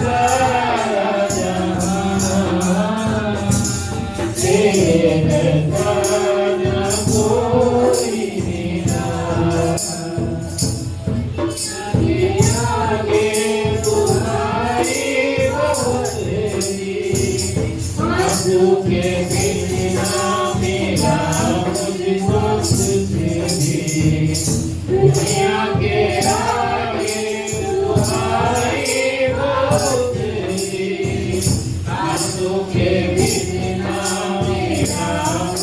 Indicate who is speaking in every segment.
Speaker 1: सारा जहां तेरे जैसा न कोई बिना आगे तुम्हारी बहुत आंसू के बिना मेरा मुझको कुछ भी दुनिया के आगे तुम्हारी बहुत आंसू के बिना मेरा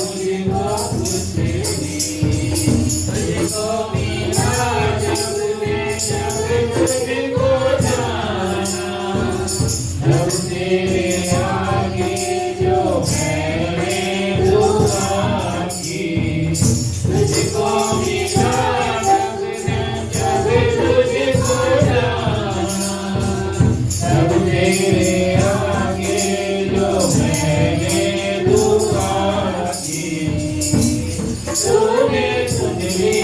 Speaker 1: मुझको कुछ भी तुझको मिला जब तुझको जाना तब तेरे आगे जो मैंने दुआ की तुझको मिला जब तुझको जाना तब तेरे आगे जो मैंने दुआ की तूने सुन ली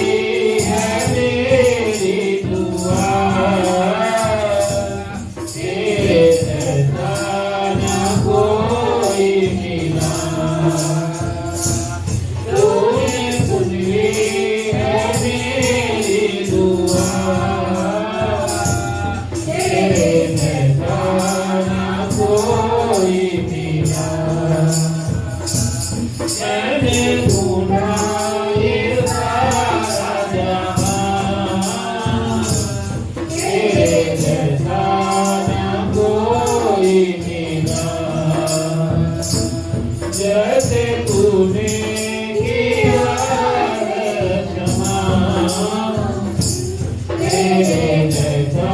Speaker 1: है मेरी दुआ तेरे जैसा न कोई मिला तूने सुन ली है मेरी दुआ तेरे जैसा न कोई मिला मैंने ढूंढा ये सारा जहां तेरे जैसा न कोई मिला जैसे तूने किया है क्षमा तेरे जैसा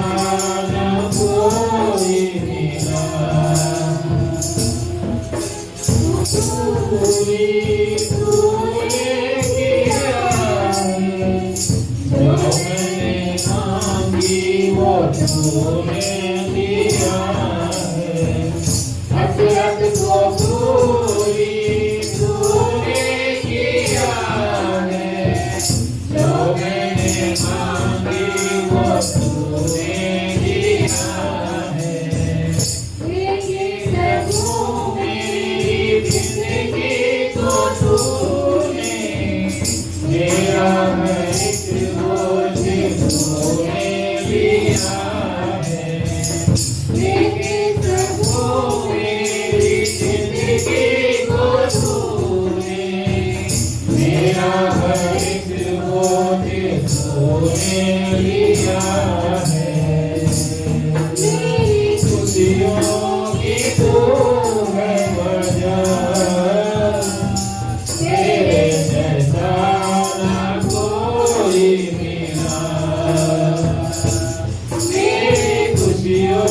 Speaker 1: न कोई मिला पूरी तूने किया है जो मैंने मांगी वो तूने दिया है हसरत को पूरी तूने किया है जो मैंने मांगी वो तूने दिया है मेरी जिंदगी को तूने मेरा है एक बोझ तूने लिया है मेरी जिंदगी को तूने मेरा है एक बोझ तूने लिया है मेरी खुशियों की तू है वजह तेरे जैसा न कोई मिला मेरी खुशियों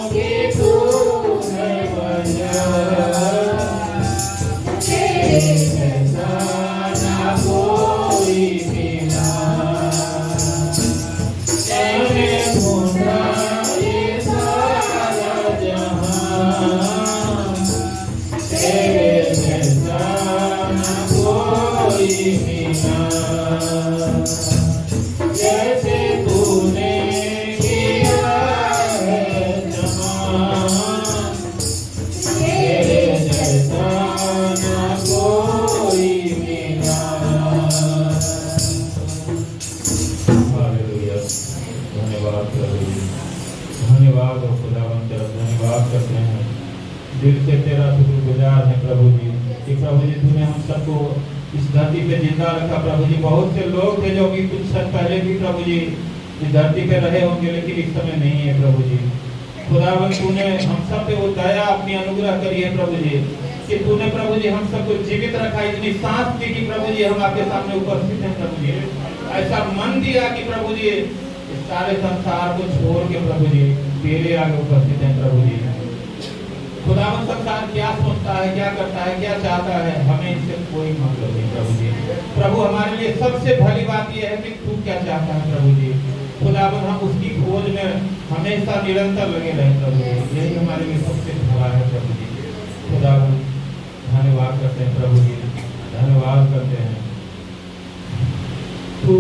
Speaker 1: की तू है वजह तेरे जैसा न कोई मिला मैंने ढूंढा ये सारा जहां तेरे जैसा न कोई मिला जैसे तूने किया है क्षमा तेरे जैसा न कोई मिला हालेलुया धन्यवाद प्रभु धन्यवाद और खुदावंद धन्यवाद करते हैं दिल से तेरा शुक्रगुजार है प्रभु जी कि प्रभु जी तूने हम सबको इस धरती पे जिंदा रखा प्रभु जी बहुत से लोग थे जो कि कुछ समय पहले भी प्रभु जी इस धरती पे रहे होंगे लेकिन इस समय नहीं है प्रभु जी खुदावंद तूने हम सब पे वो दया अपनी अनुग्रह करी है प्रभु जी कि तूने प्रभु जी हम सबको जीवित रखा इतनी सांस दी कि प्रभु जी हम आपके सामने उपस्थित हैं प्रभु जी ऐसा मन दिया कि प्रभु जी इस सारे संसार को छोड़ के प्रभु जी तेरे आगे उपस्थित हैं प्रभु जी खुदावंद संसार क्या सोचता है क्या करता है क्या चाहता है हमें इससे कोई मतलब नहीं प्रभु जी प्रभु हमारे लिए सबसे भली बात यह है कि तू क्या चाहता है प्रभु जी खुदावंद हम उसकी खोज में हमेशा निरंतर लगे रहे प्रभु जी यही हमारे लिए सबसे भला है प्रभु जी खुदावंद धन्यवाद करते हैं प्रभु जी धन्यवाद करते हैं तू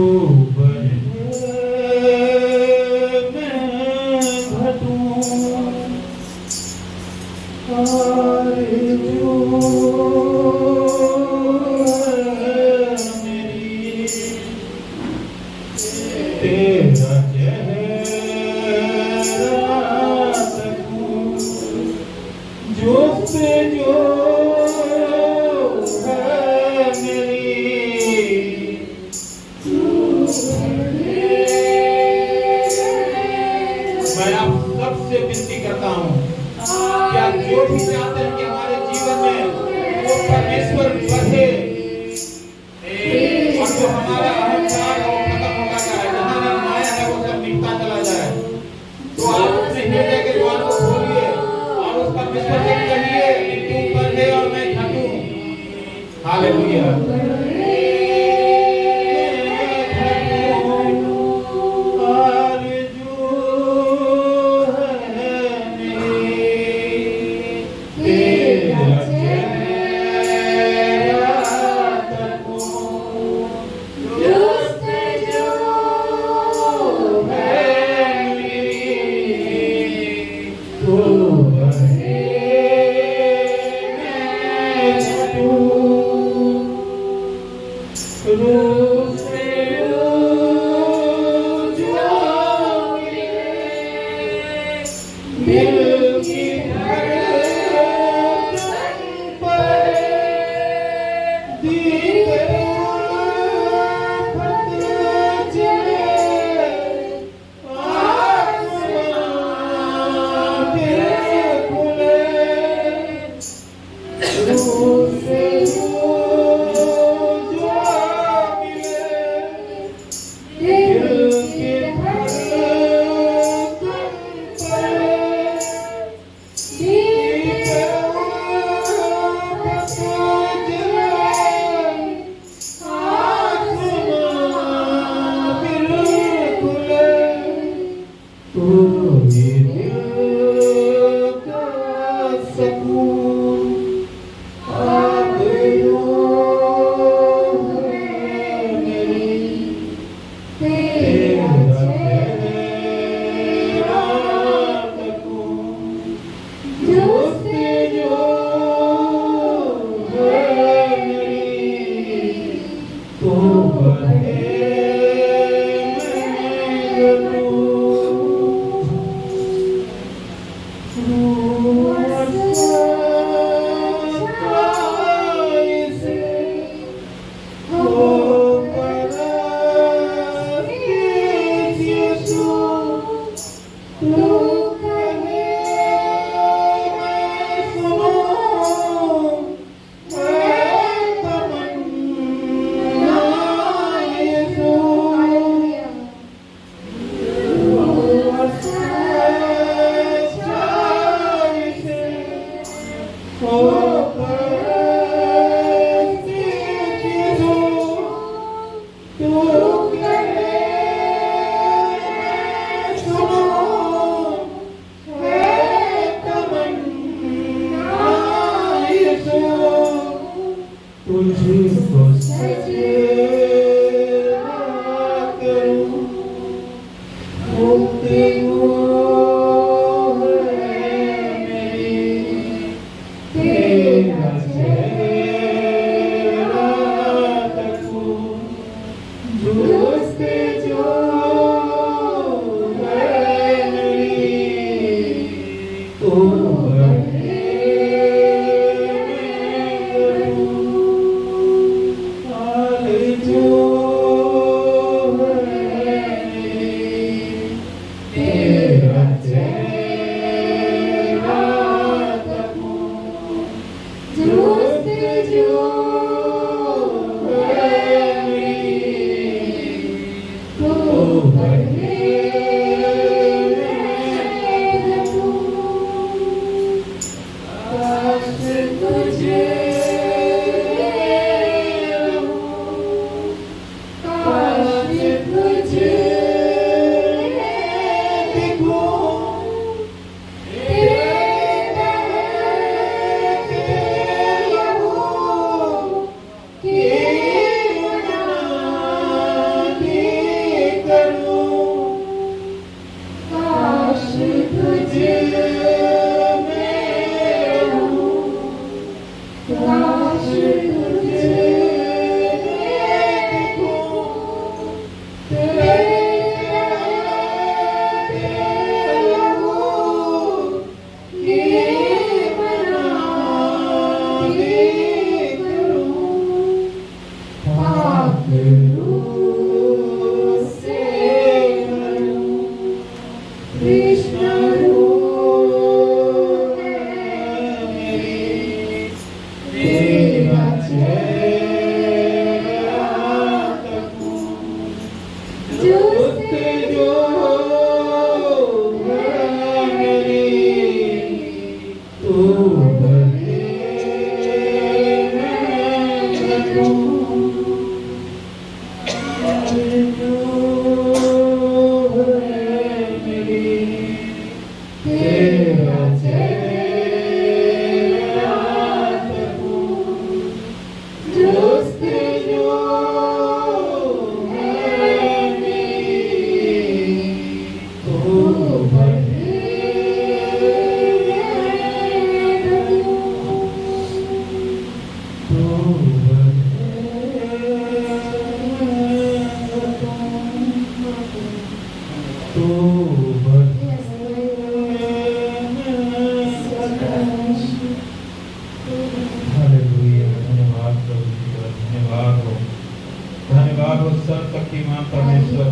Speaker 1: धन्यवाद हो सर्वशक्तिमान परमेश्वर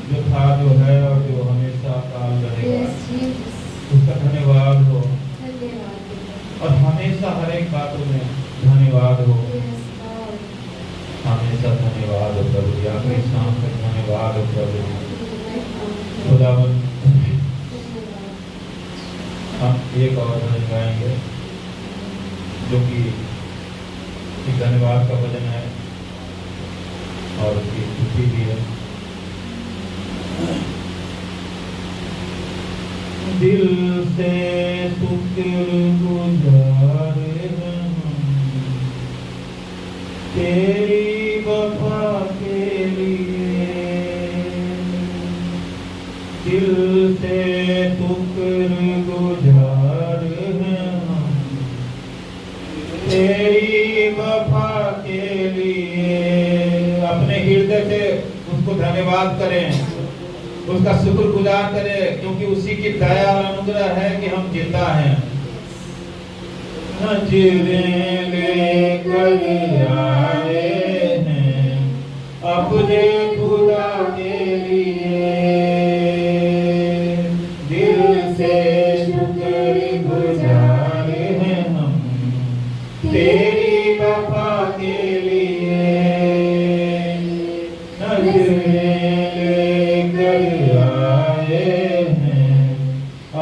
Speaker 1: जो था, जो है और जो हमेशा काल रहेगा, उसका धन्यवाद हो। और हमेशा हर एक बातों में धन्यवाद हो, हमेशा धन्यवाद हो प्रभु। आखिरी शाम तक धन्यवाद हो प्रभु। खुदावन हम एक और भजन गाएंगे जो कि धन्यवाद का भजन है और उसकी स्तुति भी है। दिल से शुक्रगुजार हम तेरी वफा के लिए, दिल से शुक्रगुजार हम तेरी वफा के लिए। अपने हृदय से उसको धन्यवाद करें, उसका शुक्रगुजार करें, क्योंकि उसी की दया और अनुग्रह है कि हम जिंदा हैं। नजरें लेकर आए हैं अपने खुदा के लिए, दिल से शुक्रगुजार हैं हम तेरी वफा के लिए।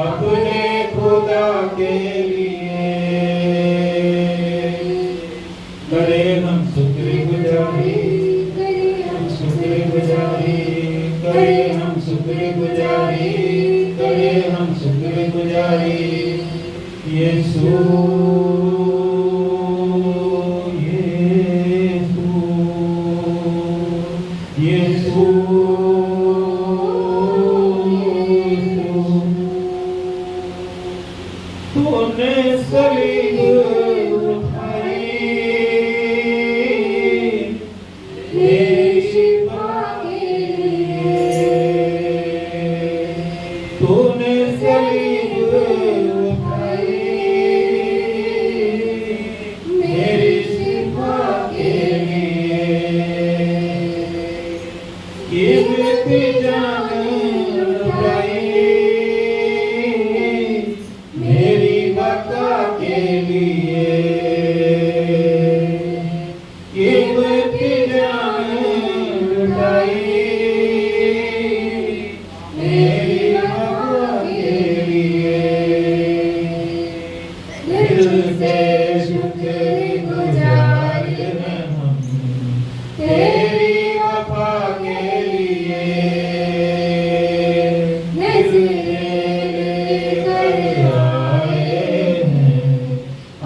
Speaker 1: अपने खुदा के लिए करे हम शुक्रगुजारी, शुक्रगुजारी करे हम शुक्रगुजारी, करे हम शुक्रगुजारी। यीशु यीशु तूने सलीब उठाई मेरी शिफा के लिए, तूने सलीब उठाई मेरी शिफा के लिए। कीमती जान लुटाई मेरी बका के लिए, कीमती जान लुटाई मेरी बका के लिए। दिल से शुक्रगुजार हैं हम तेरी वफा के लिए,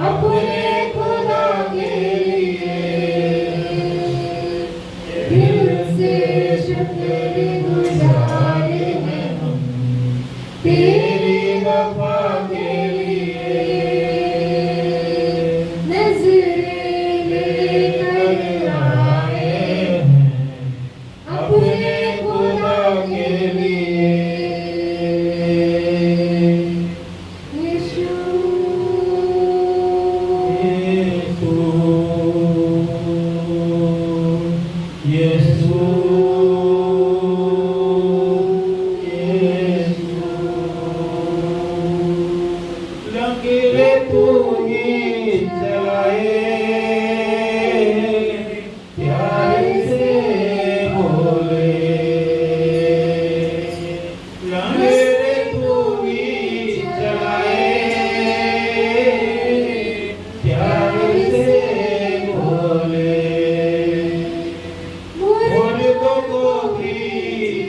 Speaker 1: अपने खुदा के लिए। दिल से शुक्रगुजार हैं हम तेरी वफा के लिए। तू ही चलाए, प्यार से बोले, रे तू ही चलाए, प्यार से बोले, मुर्दों को भी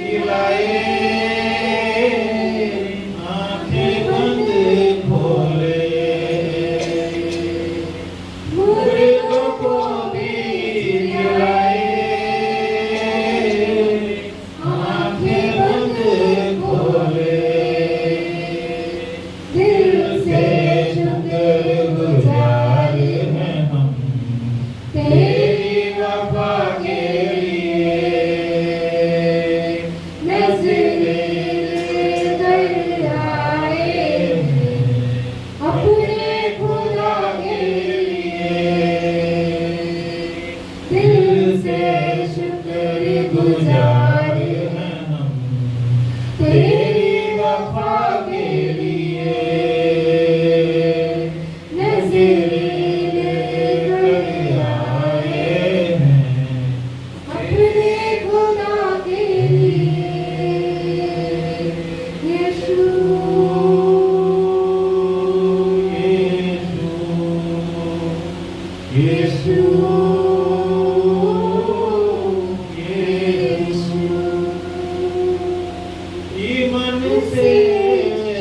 Speaker 1: जिलाए, आंखें बंद खोले, मुर्दों को भी जिलाए, आंखें बंद खोले, दिल से शुक्रगुजार हैं हम तेरी वफा के लिए, नज़रें लेकर आए अपने खुदा के लिए, दिल से शुक्रगुजार हैं हम तेरी वफा के लिए, नज़रें लेकर आए हैं अपने खुदा के लिए। यीशु यीशु यीशु, ईमान से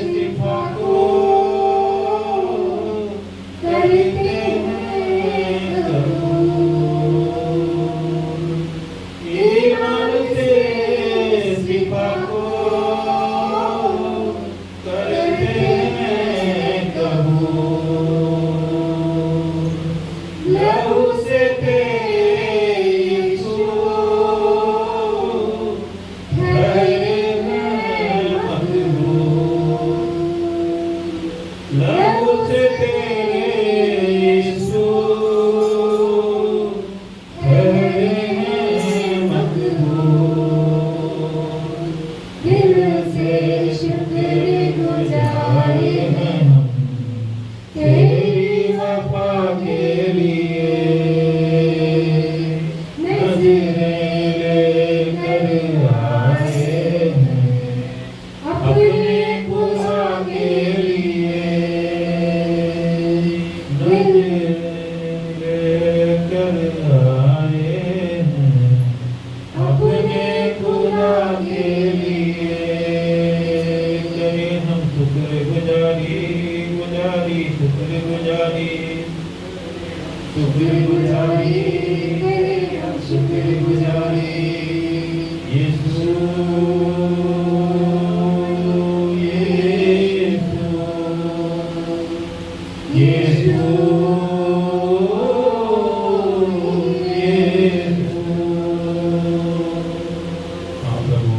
Speaker 1: शिफा को करते हैं कबूल, ईमान से शिफा को करते हैं कबूल, लहू से तेरे यीशु ठहरे हैं मकबूल, लहू से तेरे यीशु ठहरे हैं मकबूल, दिल से शुक्रगुजार हैं हम तेरी वफा के लिए, नज़रें लेकर आए हैं अपने खुदा के लिए, नज़रें लेकर आए हैं अपने खुदा के लिए, करें हम शुक्रगुजारी, गुजारी शुक्रगुजारी, शुक्रगुजारी करें हम शुक्रगुजारी, यीशु यीशु यीशु यीशु। हाँ प्रभु,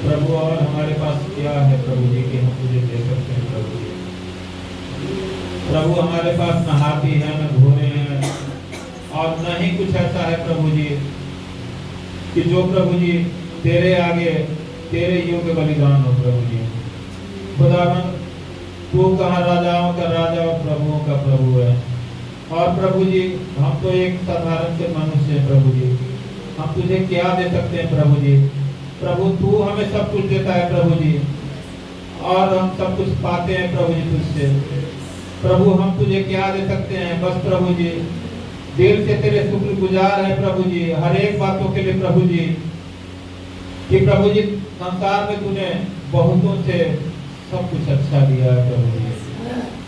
Speaker 1: प्रभु और हमारे पास क्या है प्रभु जी कि हम तुझे दे सकते हैं प्रभु जी। प्रभु हमारे पास न हाथी है न घोड़े हैं और न ही कुछ ऐसा है प्रभु जी कि जो प्रभु जी तेरे आगे तेरे योग्य बलिदान हो प्रभु जी। खुदावन तू कहाँ राजाओं का राजा और प्रभुओं का प्रभु है, और प्रभु जी हम तो एक साधारण से मनुष्य हैं प्रभु जी, हम तुझे क्या दे सकते हैं प्रभु जी। प्रभु तू हमें सब कुछ देता है प्रभु जी, और हम सब कुछ पाते हैं प्रभु जी तुझसे। प्रभु हम तुझे क्या दे सकते हैं, बस प्रभु जी दिल से तेरे शुक्रगुजार है प्रभु जी हर एक बातों के लिए प्रभु जी, कि प्रभु जी संसार में तूने बहुतों से सब कुछ अच्छा दिया है प्रभु जी,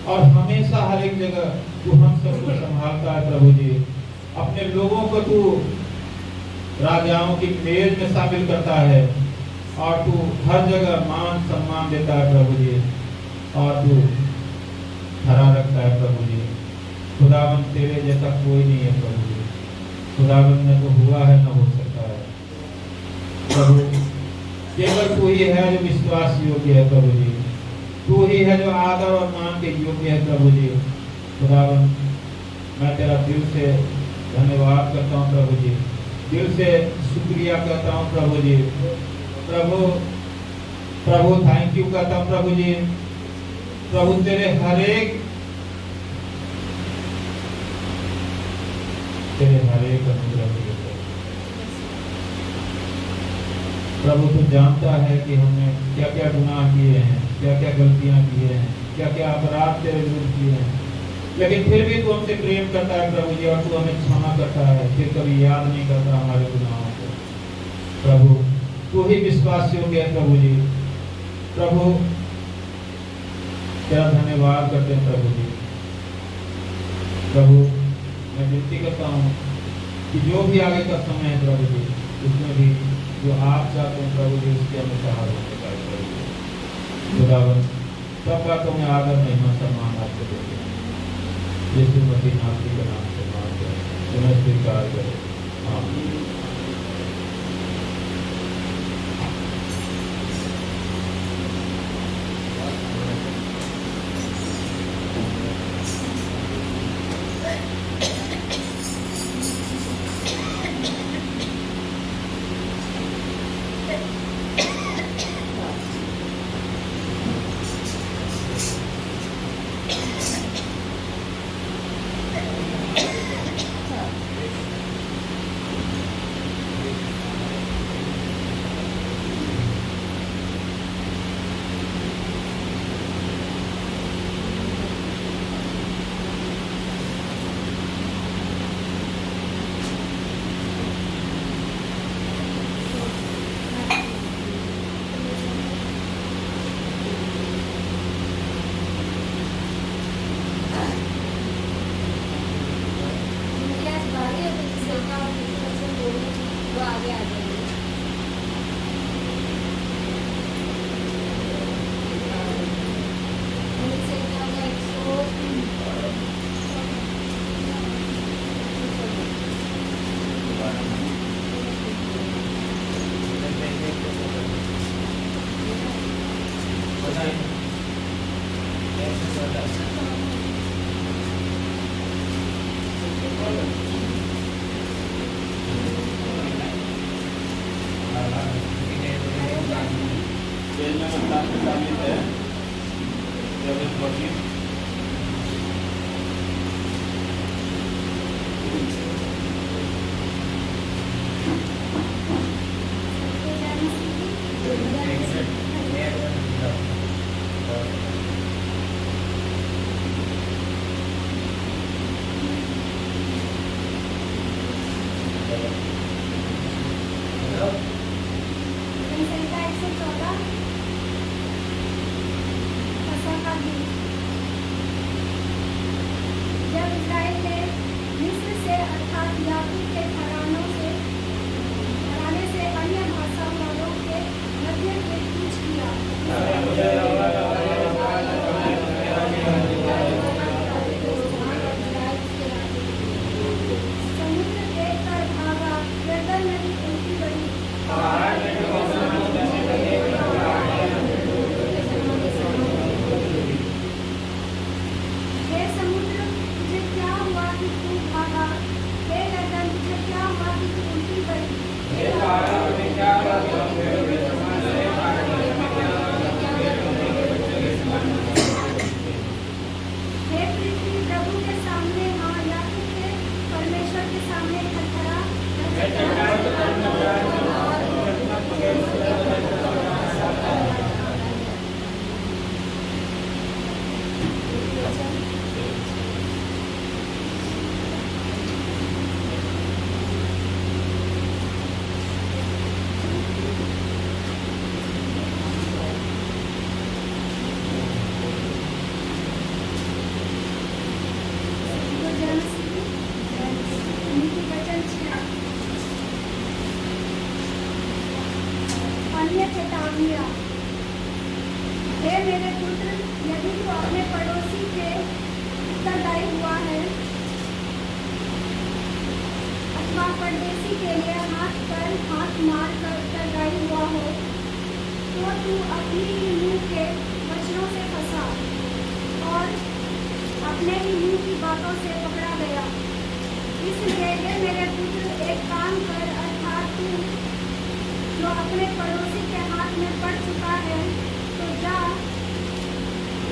Speaker 1: और हमेशा हर एक जगह तू हम सब कुछ संभालता है प्रभु जी। अपने लोगों को तू राजाओं की मेज में शामिल करता है, और तू हर जगह मान सम्मान देता है प्रभु जी, और तू खड़ा रखता है प्रभु जी। खुदावन तेरे जैसा कोई नहीं है प्रभु जी, खुदावन ने तो हुआ है न हो सकता है प्रभु, केवल तू ही है जो विश्वास योग्य है प्रभु जी, तू ही है जो आदर और मान के योग्य है प्रभु जी। खुदावन मैं तेरा दिल से धन्यवाद करता हूँ प्रभु जी, दिल से शुक्रिया करता हूँ प्रभु जी। प्रभु प्रभु थैंक यू करता हूँ प्रभु जी, प्रभु तेरे हर एक अनुग्रह के लिए प्रभु तू जानता है कि हमने क्या क्या गुनाह किए हैं, क्या क्या गलतियां किए हैं, क्या क्या अपराध तेरे विरुद्ध किए हैं, लेकिन फिर भी तू हमसे प्रेम करता है प्रभु जी, और तू हमें क्षमा करता है, फिर कभी याद नहीं करता हमारे गुनाहों को। प्रभु तू ही विश्वास योग्य है प्रभु जी। प्रभु तेरा धन्यवाद करते हैं प्रभु जी। प्रभु मैं विनती करता हूँ कि जो भी आगे का समय है प्रभु जी, उसमें भी जो आप चाहते हैं प्रभु जी उसके अनुसार होने का प्रभु जी। खुदावन सब बातों में आदर महिमा सम्मान आपको देते हैं। यीशु मसीह नाम के नाम से मांगते हैं, तुम्हें स्वीकार करें। आमीन।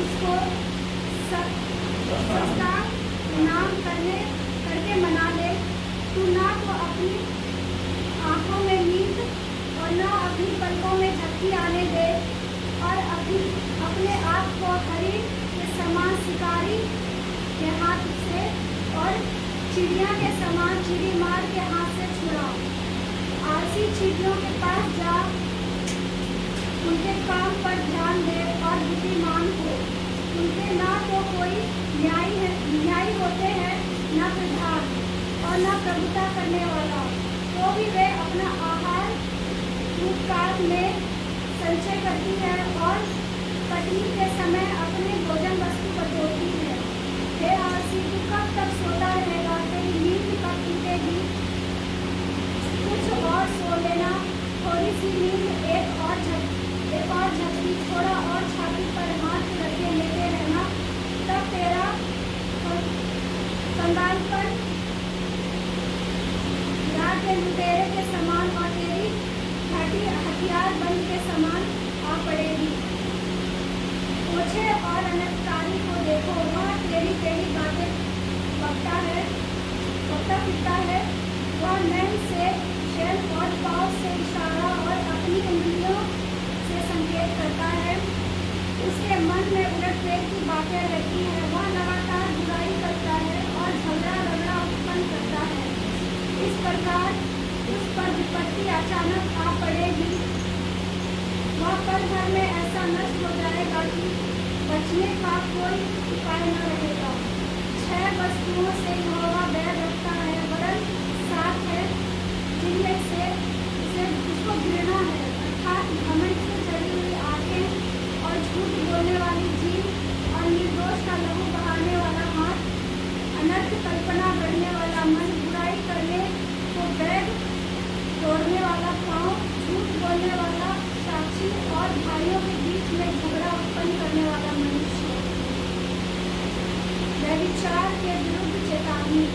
Speaker 2: उसको सस्ता नाम करके मना ले। तू ना तो अपनी आंखों में नींद और ना अपनी पलकों में झपकी आने दे, और अपने आप को हरिण के समान शिकारी के हाथ से और चिड़िया के समान चिड़ी मार के हाथ से छुड़ा। आलसी चींटियों के पास जा, उनके काम पर ध्यान दे और बुद्धिमान हो। उनके ना तो कोई न्यायी होते हैं, ना प्रधान और ना प्रभुता करने वाला, तो भी वे अपना आहार भूतकाल में संचय करती है और कटनी के समय अपने भोजन वस्तु बटोरती है। हे आलसी, तू कब तक सोता रहेगा? तेरी नींद कब टूटेगी? कुछ और सो लेना, थोड़ी सी नींद, एक और झपकी, थोड़ा और छाती पर हाथ रखे लेते रहना, तब तेरा कंगालपन रात के लुटेरे के समान और तेरी घाटी हथियार बंद के समान आ पड़ेगी। ओछे और अनर्थकारी को देखो, वह टेढ़ी बातें बकता फिरता है। वह नैन से शैल और पाँव से इशारा और अपनी उंगलियों से संकेत करता है। उसके मन में उलटफेर की बातें रहती हैं। वह लगातार बुराई करता है और झगड़ा उत्पन्न करता है। इस प्रकार उस पर विपत्ति अचानक आ पड़ेगी। वह पल भर में ऐसा नष्ट हो जाएगा कि बचने का कोई उपाय न रहेगा। 6 वस्तुओं से यहोवा बैर रखता है, वरन 7 है जिनमें से उसको घृणा है, अर्थात घमंड से चढ़ी हुई आंखें और झूठ बोलने वाली जीभ और निर्दोष का लहू बहाने वाला हाथ, अनर्थ कल्पना करने वाला मन, बुराई करने को बैग तोड़ने वाला पाँव, झूठ बोलने वाला साक्षी और भाइयों के बीच में झगड़ा उत्पन्न करने वाला मनुष्य। व्यभिचार के विरुद्ध चेतावनी।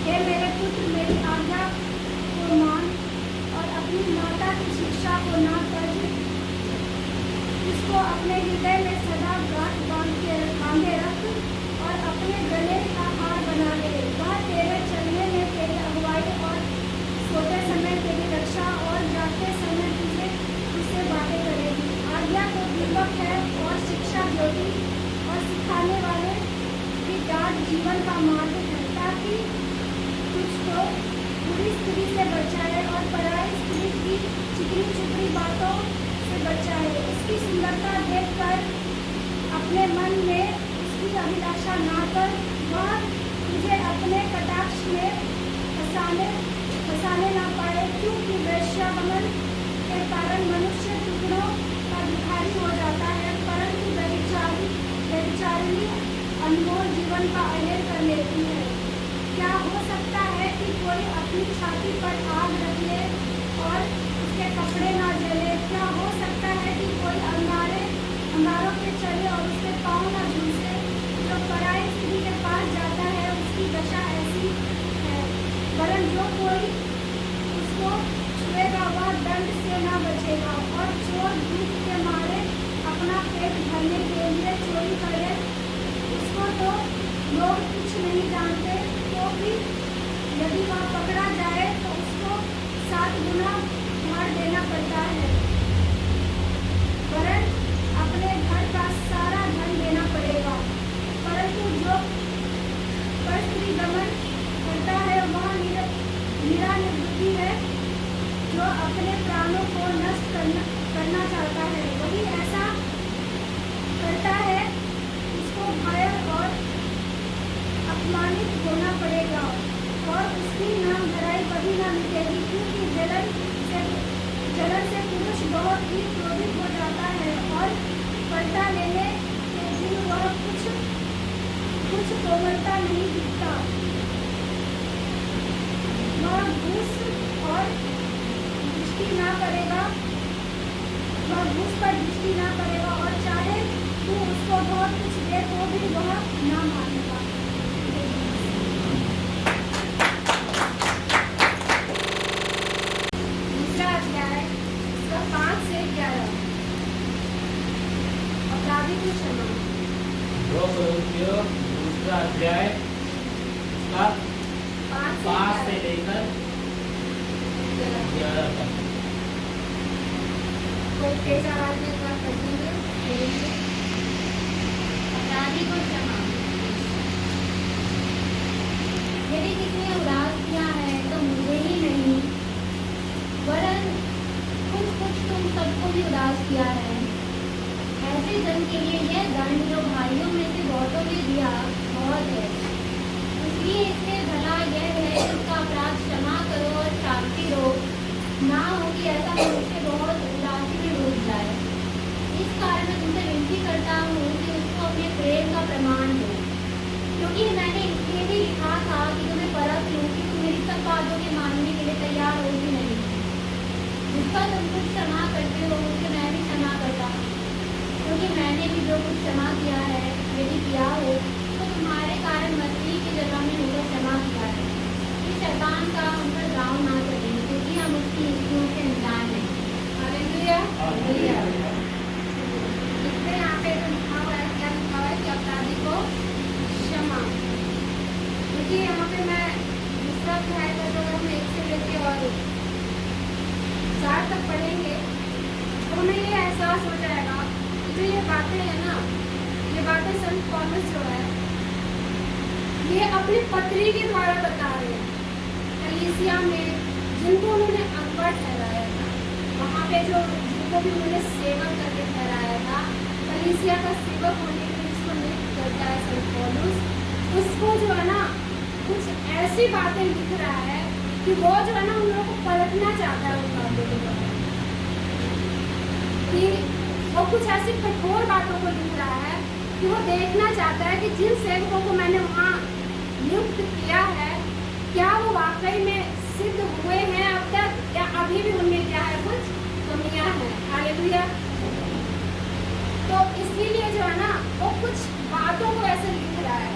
Speaker 2: हे मेरे पुत्र, मेरी आज्ञा को मान और अपनी माता की शिक्षा को ना तज। उसको अपने हृदय में सदा गांठ बांधे रख और अपने गले का हार बना ले। वह तेरे चलने में तेरी अगुवाई और सोते समय तेरी रक्षा और जागते समय तुझसे बातें करेगी। आज्ञा तो दीपक है और शिक्षा ज्योति, और सिखाने वाले की डांट जीवन का मार्ग है, ताकि तुझको बुरी स्त्री से बचाए और पराई स्त्री की चिकनी चुपड़ी बातों से बचाए। उसकी सुंदरता देखकर अपने मन में उसकी अभिलाषा ना कर। वह तुझे अपने कटाक्ष में फंसाने ना पाए, क्योंकि वेश्यागमन के कारण मनुष्य टुकड़ों का भिखारी हो जाता है, परंतु व्यभिचारिणी अनमोल जीवन का अहेर कर लेती है। क्या हो सकता है कि कोई अपनी छाती पर आग रख ले और उसके कपड़े ना जले? क्या हो सकता है कि कोई अंगारों पे चले और उसके पाँव ना झुलसे? जो पराई स्त्री के पास जाता है उसकी दशा ऐसी है, वरन जो कोई उसको छुएगा वह दंड से ना बचेगा। और चोर भूख के मारे अपना पेट भरने के लिए चोरी करे, उसको तो लोग कुछ नहीं जानते, तो भी यदि वह पकड़ा जाए तो उसको 7 गुना भार देना पड़ता है, वरन अपने घर का सारा धन देना पड़ेगा। परंतु जो परस्त्री गमन करता है वह निरानिवृत्ति है, जो अपने प्राणों को नष्ट करना चाहता है। वही ऐसा करता है, उसको भय और अपमानित होना पड़ेगा, और उसकी नाम धराई कभी ना मिटेगी, क्योंकि जलन से पुरुष बहुत ही क्रोधित हो जाता है, और पलटा लेने के दिन वह कुछ कोमलता नहीं दिखता। वह घूस पर दृष्टि ना करेगा, और चाहे तू उसको बहुत कुछ दे तो भी वह ना मानेगा। दूसरा अध्याय 5 से 11। अपराधी की क्षमा।
Speaker 3: तिमोथियो दूसरा अध्याय उसका 5 से लेकर 11 तक।
Speaker 2: कोई तेज आवाज में बात करेंगे।
Speaker 4: अपराधी को क्षमा। यदि किसी ने उदास किया है तो मुझे ही नहीं वरन कुछ तुम सबको भी उदास किया है। ऐसे जन के लिए यह दंड जो भाइयों में से बहुतों ने दिया बहुत है। इसलिए इससे भला यह है कि उसका अपराध क्षमा करो और शांति रहो, ना हो कि ऐसा मनुष्य बहुत उदासी में डूब जाए। इस कारण मैं तुमसे विनती करता हूँ कि उसको अपने प्रेम का प्रमाण दो, क्योंकि मैंने इसलिए भी लिखा था कि तुम्हें परख लूँ कि तुम मेरी सब बातों के मानने के लिए तैयार हो कि नहीं। जिसका तुम कुछ क्षमा करते हो उसे मैं भी क्षमा करता हूँ, क्योंकि मैंने भी जो कुछ क्षमा किया है यदि किया हो तो तुम्हारे कारण मसीह की जगह में होकर क्षमा किया है कि शैतान का हम पर दाव ना करें, क्योंकि हम उसकी नीतियों के अनजान हैं।
Speaker 2: हालेलुया।
Speaker 3: हालेलुया।
Speaker 2: इसमें यहाँ पे तो लिखा हुआ है, क्या लिखा हुआ है कि अपराधी को क्षमा। देखिए यहाँ पे मैं दूसरा अध्याय का जो हम 1 से लेके और 4 तक पढ़ेंगे तो हमें ये एहसास हो जाएगा कि जो ये बातें हैं ना, ये बातें संत पौलुस जो है ये अपनी पत्री के द्वारा बता रहे हैं। कलीसिया में जिनको उन्होंने अनपढ़ ठहराया था, वहाँ पे जो जिनको भी उन्होंने सेवक करके ठहराया था, कलीसिया का सेवक होने के लिए जिसको नियुक्त करता है संत पौलुस, उसको जो है ना कुछ ऐसी बातें लिख रहा है कि वो जो है ना उन लोगों को पलटना चाहता है उन बातों के द्वारा, कि वो कुछ ऐसी कठोर बातों को लिख रहा है कि वो देखना चाहता है कि जिन सेवकों को मैंने वहाँ नियुक्त किया है क्या वो वाकई में सिद्ध हुए हैं अब तक, या अभी भी उनमें क्या है कुछ कमियां हैं। हालेलुया। तो इसीलिए जो है ना वो कुछ बातों को ऐसे लिख रहा है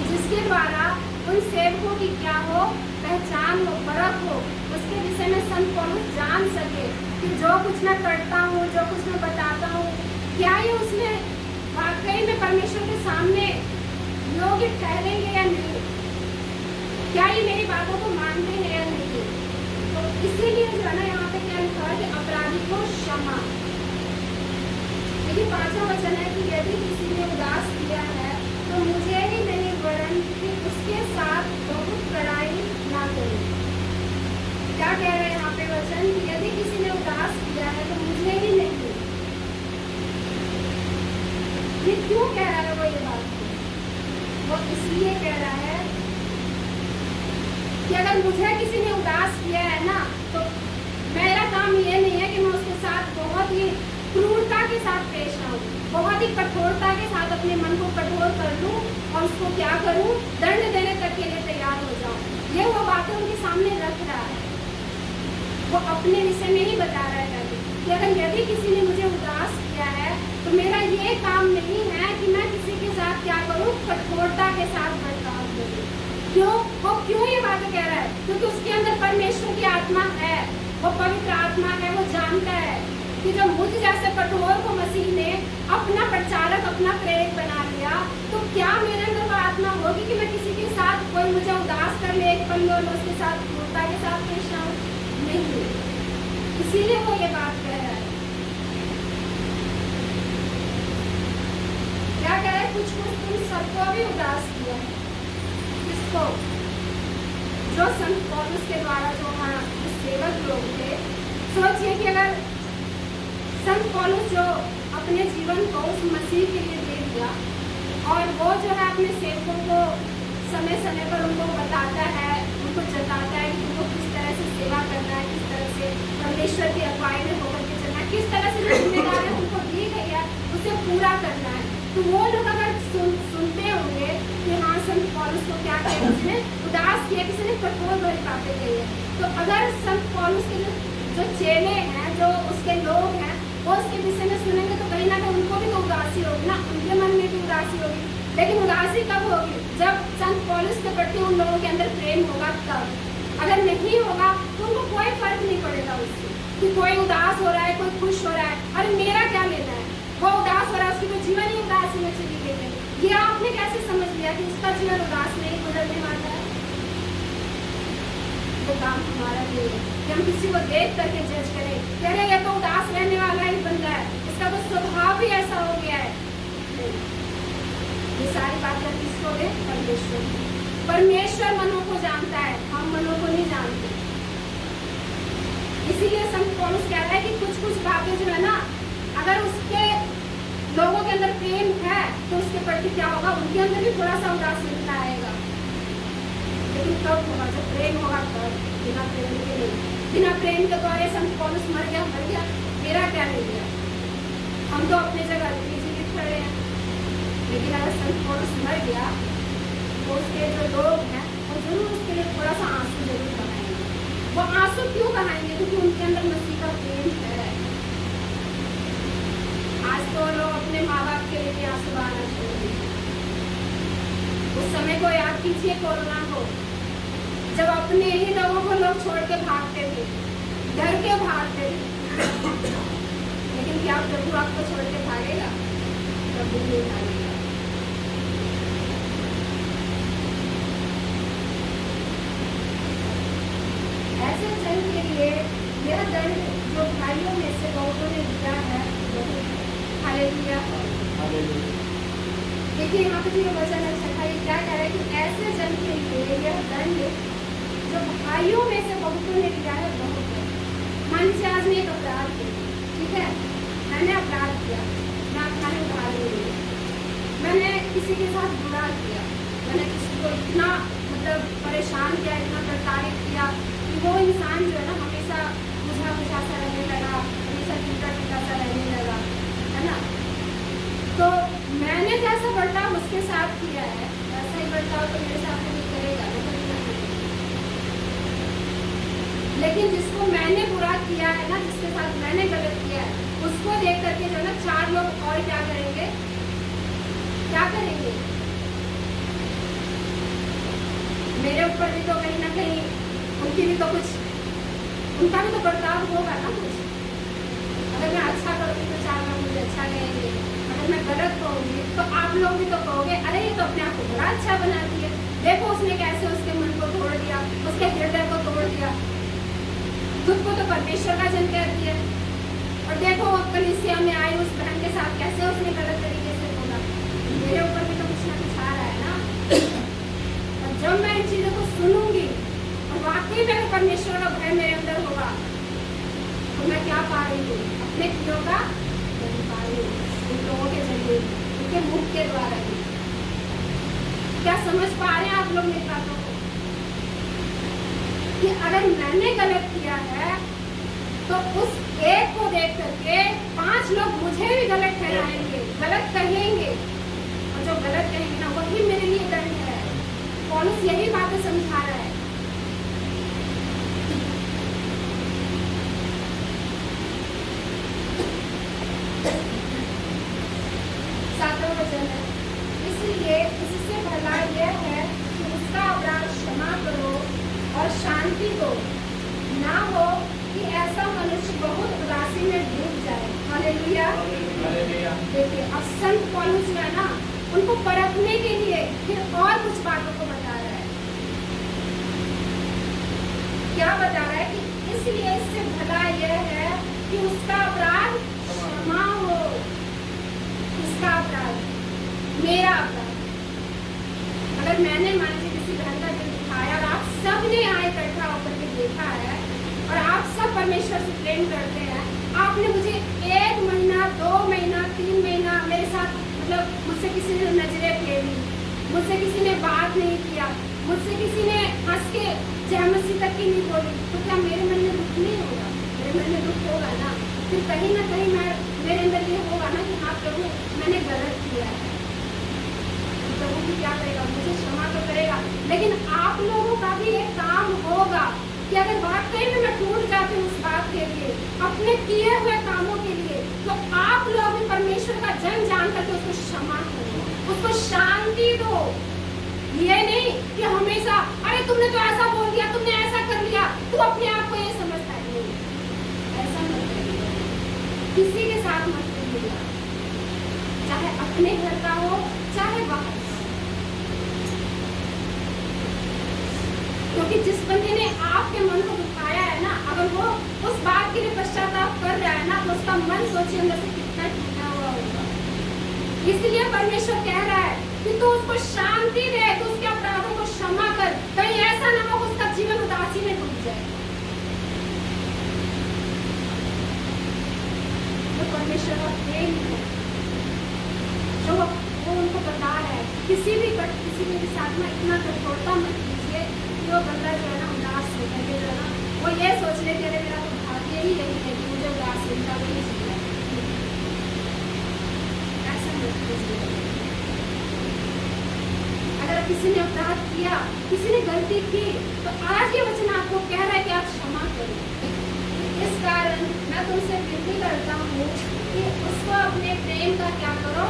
Speaker 2: जिसके द्वारा उन सेवकों की क्या हो, पहचान हो, परख हो, उसके विषय में संत पौलुस जान सके कि जो कुछ मैं करता हूँ, जो कुछ मैं बताता हूँ, क्या ये उसमें वाकई में परमेश्वर के सामने योग्य ठहरेंगे या नहीं, क्या ये मेरी बातों को मानते हैं या नहीं। तो इसीलिए जो है ना यहाँ पे क्या लिखा है कि अपराधी को क्षमा। लेकिन 5वां वचन है कि यदि किसी ने उदास किया है तो मुझे ही नहीं वरन कि उसके साथ बहुत कड़ाई ना करें। क्या कह रहे हैं यहाँ पे वचन कि यदि किसी ने उदास किया है तो मुझे ही नहीं। ये क्यों कह रहा है वो ये बात? वो इसलिए कह रहा है कि अगर मुझे किसी ने उदास किया है ना तो मेरा काम ये नहीं है कि मैं उसके साथ बहुत ही क्रूरता के साथ पेश आऊँ, बहुत ही कठोरता के साथ अपने मन को कठोर कर लूँ और उसको क्या करूँ, दंड देने तक के लिए तैयार हो जाऊँ। ये वो बातें उनके सामने रख रहा है, वो अपने विषय में ही बता रहा है कि अगर यदि किसी ने मुझे उदास किया है तो मेरा ये काम नहीं है कि मैं किसी के साथ क्या करूँ, कठोरता के साथ बर्ताव करूँ। क्यों? वो क्यों ये बात कह रहा है? क्योंकि उसके अंदर परमेश्वर की आत्मा है, वो पवित्र आत्मा है, वो जानता है कि जब मुझ जैसे कठोर को मसीह ने अपना प्रचारक, अपना प्रेरक बना लिया तो क्या मेरे अंदर वो आत्मा होगी कि मैं किसी के साथ, कोई मुझे उदास कर ले एक पल और उसके साथ क्रूरता के साथ पेश आऊँ? नहीं। इसीलिए वो ये बात कह रहा है। क्या कह रहा है? कुछ तुम सबको भी उदास किया है। किसको? जो संत पौलुस के द्वारा जो वहाँ सेवक लोग थे। सोचिए कि अगर संत पौलुस जो अपने जीवन को उस मसीह के लिए दे दिया और वो जो है अपने सेवकों को समय समय पर उनको बताता है, उनको जताता है कि उनको किस तरह से सेवा करना है, किस तरह से परमेश्वर की अगुवाई में होकर के चलना है, किस तरह से जो जिम्मेदारी उनको दी गई है उसे पूरा करना है। तो वो लोग अगर सुनते होंगे कि हाँ संत पौलुस को क्या किया, उसने उदास किया, किसी ने कठोर भरी बातें कही है, तो अगर संत पौलुस के जो चेले हैं, जो उसके लोग हैं, वो उसके विषय में सुनेंगे तो कहीं ना कहीं उनको भी तो उदासी होगी ना, उनके मन में भी उदासी होगी। लेकिन उदासी कब होगी? जब संत पौलुस के प्रति उन लोगों के अंदर प्रेम होगा तब। अगर नहीं होगा तो उनको कोई फर्क नहीं पड़ेगा उससे कि कोई उदास हो रहा है, कोई खुश हो रहा है, अरे मेरा क्या लेना है, वो उदास हो रहा है, उसकी तो जीवन ही उदासी में चली गई है। ये आपने कैसे समझ लिया कि उसका जीवन उदास नहीं गुजरने वाला है? वो काम हमारा नहीं है कि हम किसी को देख करके जज करें, कह रहे ये तो उदास रहने वाला ही बंदा है, इसका तो स्वभाव ही ऐसा हो गया है। नहीं, ये सारी बातें किसको है? परमेश्वर। परमेश्वर मनों को जानता है, हम मनों को नहीं जानते। इसीलिए संत पौलुस कह रहा है कि कुछ कुछ बातें जो है ना, अगर उसके लोगों के अंदर प्रेम है तो उसके प्रति क्या होगा? उनके अंदर भी थोड़ा सा उदासीनता आएगा। लेकिन कब होगा? जब प्रेम होगा तब। बिना प्रेम के नहीं। बिना प्रेम के द्वारा संत पौलुस मर गया, मेरा क्या नहीं गया, हम तो अपनी जगह जीवित खड़े हैं। लेकिन अगर संत पौलुस मर गया तो उसके जो लोग हैं वो जरूर उसके लिए थोड़ा सा आंसू जरूर बहाएंगे। वो आंसू क्यों बहाएंगे? क्योंकि उनके अंदर मसीह का प्रेम है। आज तो लोग अपने माँ बाप के लिए आंसू बहाना छोड़ दिए। उस समय को याद कीजिए, कोरोना को, जब अपने ही लोगों को लोग छोड़ के भागते थे, डर के भागते थे। लेकिन क्या प्रभु आपको छोड़ के भागेगा? प्रभु नहीं भागेगा। ऐसे जन के लिए यह दंड जो भाइयों में से बहुतों ने दिया है, हालेलुया। देखिए यहाँ पे जो वचन अच्छा था, ये क्या कह रहा है कि ऐसे जन के लिए यह दंड जो भाइयों में से बहुतों ने दिया है बहुत है। मान लीजिए आज मैं एक अपराध किया, ठीक है, मैंने अपराध किया, मैं आपका उदाहरण ले रही हूँ। मैंने किसी के साथ बुरा किया, मैंने किसी को इतना मतलब परेशान किया, इतना प्रताड़ित किया कि वो इंसान जो है ना हमेशा बुझा बुझा सा रहने लगा, हमेशा टूटा टूटा सा रहने लगा, है ना। तो मैंने जैसा बर्ताव उसके साथ किया है वैसा ही बर्ताव तो मेरे साथ नहीं करेगा। लेकिन जिसको मैंने बुरा किया है ना, जिसके साथ मैंने गलत किया है, उसको देख करके जो है ना 4 लोग और क्या करेंगे? क्या करेंगे? मेरे ऊपर भी तो कहीं ना कहीं उनकी भी तो कुछ, उनका भी तो बर्ताव होगा ना कुछ। अगर मैं अच्छा करूँगी तो 4 लोग मुझे अच्छा कहेंगे, अगर मैं गलत कहूँगी तो आप लोग भी तो कहोगे अरे ये तो अपने आप को बड़ा अच्छा बनाती है, देखो उसने कैसे उसके मन को तोड़ दिया, उसके हृदय को तोड़ दिया, खुद को तो परमेश्वर का जन कहती है। और देखो कलीसिया में आई उस बहन के साथ कैसे उसने गलत तरीके से बोला, मेरे ऊपर भी तो कुछ ना कुछ आ रहा है ना। और जब मैं इन चीजों को सुनूंगी और वाकई में परमेश्वर का भय मेरे अंदर होगा तो मैं क्या पा रही हूँ? अपने कियों का पा रही हूँ, उन लोगों के जरिए, उनके मुख के द्वारा ही। क्या समझ पा रहे हैं आप लोग मेरी बातों को? कि अगर मैंने गलत किया है तो उस एक को देख करके 5 लोग मुझे भी गलत ठहराएंगे, गलत कहेंगे, और जो गलत कहेंगे ना वही मेरे लिए दंड है। पौलुस यही बातें समझा रहा है। सातवां वचन है, इसलिए इससे भला यह है कि उसका अपराध क्षमा करो और शांति दो, ना हो कि ऐसा मनुष्य बहुत उदासी में डूब जाए। हालेलुया। देखिए अब संत पौलुस जो है ना उनको परखने के लिए फिर और कुछ बातों को बता रहा है। क्या बता रहा है? कि इसलिए इससे भला यह है कि उसका अपराध क्षमा हो। इसका अपराध, मेरा अपराध, अगर मैंने मान लीजिए किसी बहन का दिल दुखाया और आप सब ने यहाँ इकट्ठा होकर के देखा है और आप सब परमेश्वर से प्रेम करते हैं, आपने मुझे 1 महीना 2 महीना 3 महीना मेरे साथ मतलब मुझसे किसी ने नजरें फेरी, मुझसे किसी ने बात नहीं किया, मुझसे किसी ने हंस के जहमसी तक की नहीं बोली, तो क्या मेरे मन में दुख नहीं होगा? मेरे मन में दुख होगा ना। फिर कहीं ना कहीं मेरे अंदर ये होगा ना कि हाँ प्रभु मैंने गलत किया है। प्रभु भी क्या करेगा? मुझे क्षमा तो करेगा। लेकिन आप लोगों का भी एक काम होगा कि अगर वाकई में मैं टूट जाती हूँ उस बात के लिए, अपने किए हुए कामों के लिए, तो आप लोग भी परमेश्वर का जन जान करके उसको क्षमा करो, उसको शांति दो। ये नहीं कि हमेशा अरे तुमने तो ऐसा बोल दिया, तुमने ऐसा कर लिया, तू अपने आप को ये समझता है। नहीं, ऐसा मत करिए, किसी के साथ मत करिएगा। चाहे अपने घर का हो चाहे बाहर, क्योंकि जिस बंदे ने आपके मन को दुखाया है ना, अगर वो उस बात के लिए पश्चाताप कर रहा है ना, तो उसका मन सोचिए अंदर से कितना टूटा हुआ होगा। इसलिए परमेश्वर कह रहा है कि तू उसको शांति दे, तू उसके अपराधों को क्षमा कर, कहीं ऐसा ना हो उसका जीवन उदासी में डूब जाए। तो परमेश्वर का प्रेम है जो वो उनको बता रहा है, किसी भी साथ में इतना कठोरता मत कीजिए कि वो बंदा जो है ना उदास हो करके जो है ना वो ये सोच ले कि मेरा तो भाग्य ही यही है कि मुझे उदास चिंता भी नहीं चाहिए। ऐसा मत कीजिए। अगर किसी ने अपराध किया, किसी ने गलती की, तो आज ये वचन आपको कह रहा है कि आप क्षमा करो। इस कारण मैं तुमसे विनती करता हूँ कि उसको अपने प्रेम का क्या करो,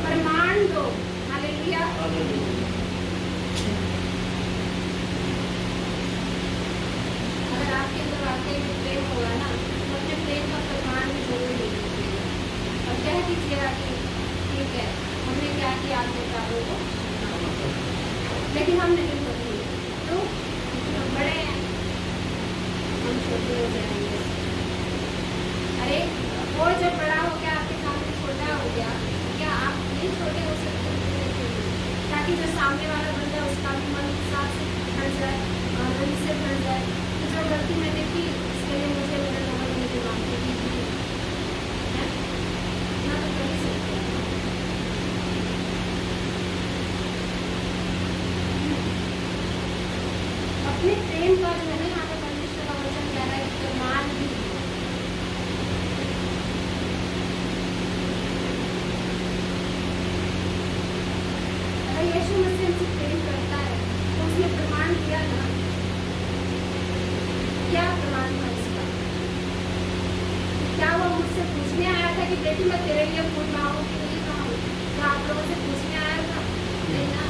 Speaker 2: प्रमाण दो। हालेलुया। अगर आपके अंदर वाकई में प्रेम होगा ना, तो अपने प्रेम का प्रमाण भी जरूर ले लीजिएगा और कह दीजिएगा कि ठीक है, हमने क्या किया आपके कारों को, लेकिन हम नहीं करेंगे। तो हम बड़े हैं, हम छोटे हो जाएंगे। अरे वो जब बड़ा हो गया आपके सामने छोटा हो गया, क्या आप नहीं छोटे हो सकते? ताकि जो सामने वाला बंदा है उसका भी मन उत्साह से भर जाए, आनंद से भर जाए कि जो गलती मैंने की उसके लिए मुझे मेरे लोगों ने मुझे माफी दी है ना, तो कर ही सकते हैं। अपने प्रेम का जो है ना, यहाँ पे परमेश्वर का वचन कह रहा है कि प्रमाण भी। अगर यीशु मसीह हमसे प्रेम करता है तो उसने प्रमाण दिया ना, क्या प्रमाण था इसका? क्या वो मुझसे पूछने आया था कि बेटी मैं तेरे लिए फूल लाऊं कि नहीं लाऊं? क्या आप लोगों से पूछने आया था? नहीं ना।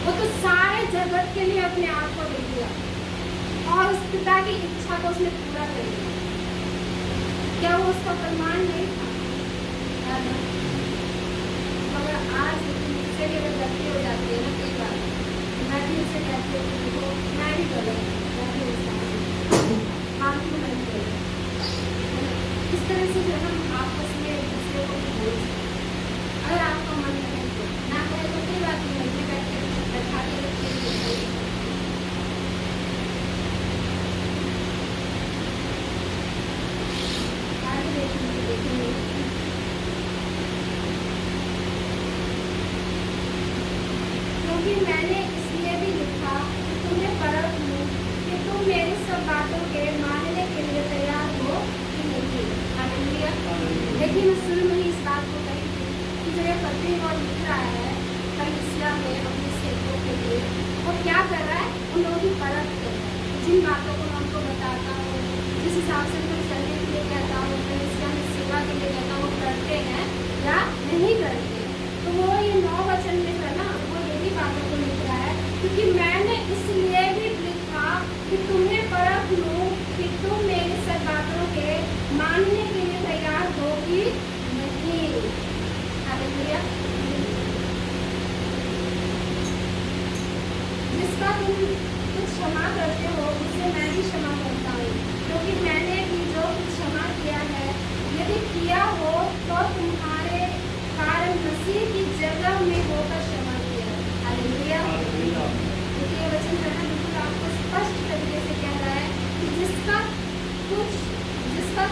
Speaker 2: वो तो सारे जगत के लिए अपने आप को दे दिया और उस पिता की इच्छा को उसने पूरा कर दिया। क्या वो उसका प्रमाण नहीं था? मगर आज मुझसे भी अगर गलती हो जाती है ना, कई बार मैं भी उसे कहती हूँ कि देखो मैं भी गलत, मैं भी आप क्यों नहीं करें? इस तरह से जो हम आपस में एक दूसरे को बोल सकते। अगर आपका मन नहीं तो ना कहे तो कोई बात नहीं, घर में बैठ के बैठा के रखिए। आगे देखेंगे। क्योंकि मैंने इसलिए भी लिखा कि तुम्हें परख लूं कि तुम मेरी सब बातों के मानने के लिए तैयार हो कि नहीं। हालेलुया। देखिए मैं शुरू में ही इस बात को कही थी कि जो ये पत्री और लिख रहा है कलीसिया में अपने सेवकों के लिए, वो क्या कर रहा है? उन लोगों की परख कर रहा है। जिन बातों को मैं उनको बताता हूँ, जिस हिसाब से उनको चलने के लिए कहता हूँ, कलीसिया में सेवा के लिए कहता हूँ, वो करते हैं या नहीं करते। तो वो ये 9 वचन में है ना, वो यही बातों को लिख रहा है। क्योंकि मैंने इसलिए भी लिखा कि तुम्हें परख लूं कि तुम मेरी सब बातों के मानने के लिए तैयार हो कि नहीं। हालेलुया। जिसका तुम कुछ क्षमा करते हो उसे मैं भी क्षमा करता हूँ, क्योंकि मैंने भी जो कुछ क्षमा किया है, यदि किया हो तो तुम्हारे कारण मसीह की जगह में होकर क्षमा किया। हालेलुया। क्योंकि ये वचन जो है बिल्कुल आपको स्पष्ट तरीके से कह रहा है कि जिसका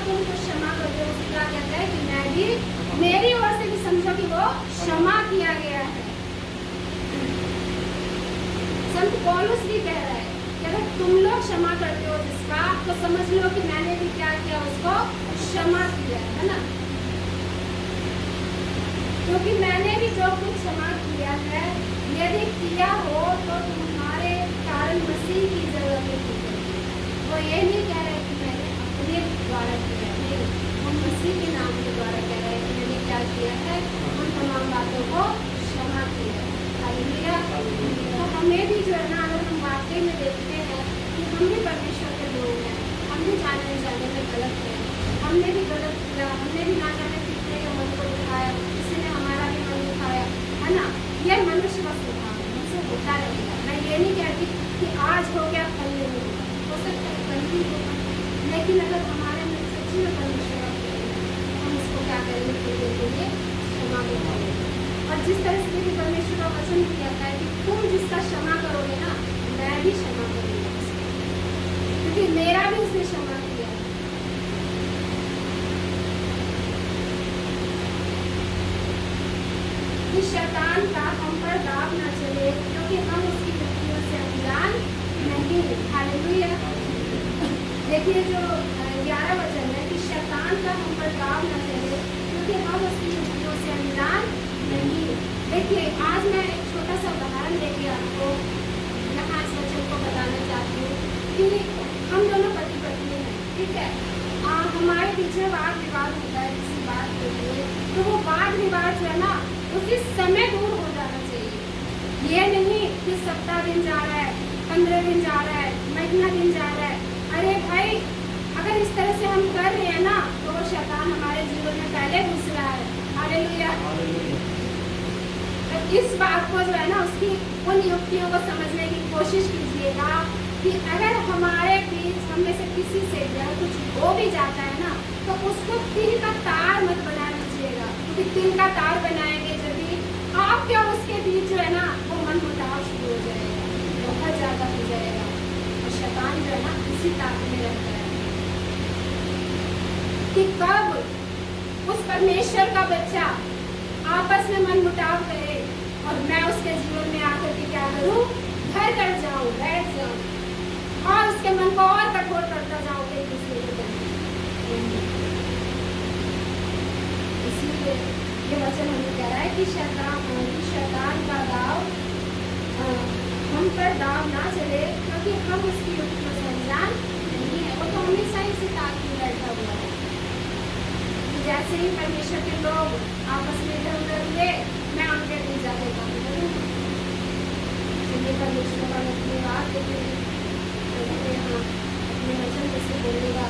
Speaker 2: तुम कुछ क्षमा करते हो उससे क्या कहता है कि मैं भी, मेरी ओर से भी समझो कि वो क्षमा किया गया है। संत पौलुस भी कह रहा है कि अगर तुम लोग क्षमा करते हो जिसका, तो समझ लो कि मैंने भी क्या किया, उसको क्षमा किया है ना। क्योंकि मैंने भी जो कुछ क्षमा किया है, यदि किया हो तो तुम्हारे कारण मसीह की जगह में की है। वो ये नहीं कह रहे कि मैंने अपने द्वारा किया है, वो मसीह के नाम के द्वारा कह रहे हैं कि मैंने क्या किया है, उन तमाम बातों को क्षमा किया है। हालेलुया। तो हमें भी जो है ना, अगर हम वाकई में देखते हैं कि हम भी परमेश्वर के लोग हैं, हम भी जाने जाने में गलत हैं, हमने भी गलत किया, हमने भी ना जाने कितने का मन को दिखाया, किसी ने हमारा भी मन मनुष्य का स्वभाव है, मुझसे होता रहेगा। मैं ये नहीं कहती कि आज हो गया कल नहीं होगा, हो सकता है कल भी होगा, लेकिन अगर हमारे में सच्ची में परमेश्वर का प्रेम है, हम इसको क्या करेंगे, थोड़ी देर के लिए क्षमा करेंगे। और जिस तरह से भी परमेश्वर का वचन भी कहता है कि तुम जिसका क्षमा करोगे ना, मैं भी क्षमा करूंगा उसको, क्योंकि मेरा भी उसने क्षमा किया है। कि शैतान का हम पर दाव न चले, क्योंकि हम उसकी युक्तियों से अनजान नहीं। हालेलुया। देखिए जो 11 वचन है कि शैतान का हम पर दाव न चले, क्योंकि हम उसकी युक्तियों से अनजान नहीं। देखिए आज मैं एक छोटा सा उदाहरण देके आपको यहाँ इस वचन को बताना चाहती हूँ कि हम दोनों पति पत्नी हैं, ठीक है। हमारे पीछे वाद विवाद होता है किसी बात के लिए, तो वो वाद विवाद जो है ना उसी समय दूर हो जाना चाहिए। ये नहीं कि सप्ताह दिन जा रहा है, 15 दिन जा रहा है, महीना दिन जा रहा है। अरे भाई अगर इस तरह से हम कर रहे हैं ना, तो वो शैतान हमारे जीवन में पहले घुस रहा है। हालेलुया। तो इस बात को जो है ना उसकी उन युक्तियों को समझने की कोशिश कीजिएगा कि अगर हमारे बीच हम में से किसी से जो है कुछ हो भी जाता है ना, तो उसको तिल का तार मत बना लीजिएगा, क्योंकि तिल का तार बनाएंगे जब भी आपके और उसके बीच जो है ना वो मनमुटाव शुरू हो जाएगा, बहुत ज्यादा हो जाएगा। और शैतान जो है ना इसी ताकत में रहता है कि कब उस परमेश्वर का बच्चा आपस में मनमुटाव करे और मैं उसके जीवन में आकर के क्या करूं, घर कर जाऊं, बैठ जाऊं और उसके मन को और कठोर करता जाऊं एक दूसरे के। इसीलिए ये वचन हमें कह रहा है कि शैतान का दाव हम पर दाव ना चले, क्योंकि हम उसकी युक्तियों से अनजान नहीं है। वो तो हमेशा ही इसी ताक में बैठा हुआ है। जैसे ही परमेश्वर के लोग आपस में इधर उधर हुए, मैं उनके बीच जाके काम करूँगा। चलिए परमेश्वर का धन्यवाद देते हैं, अपने वचन से बोलेगा।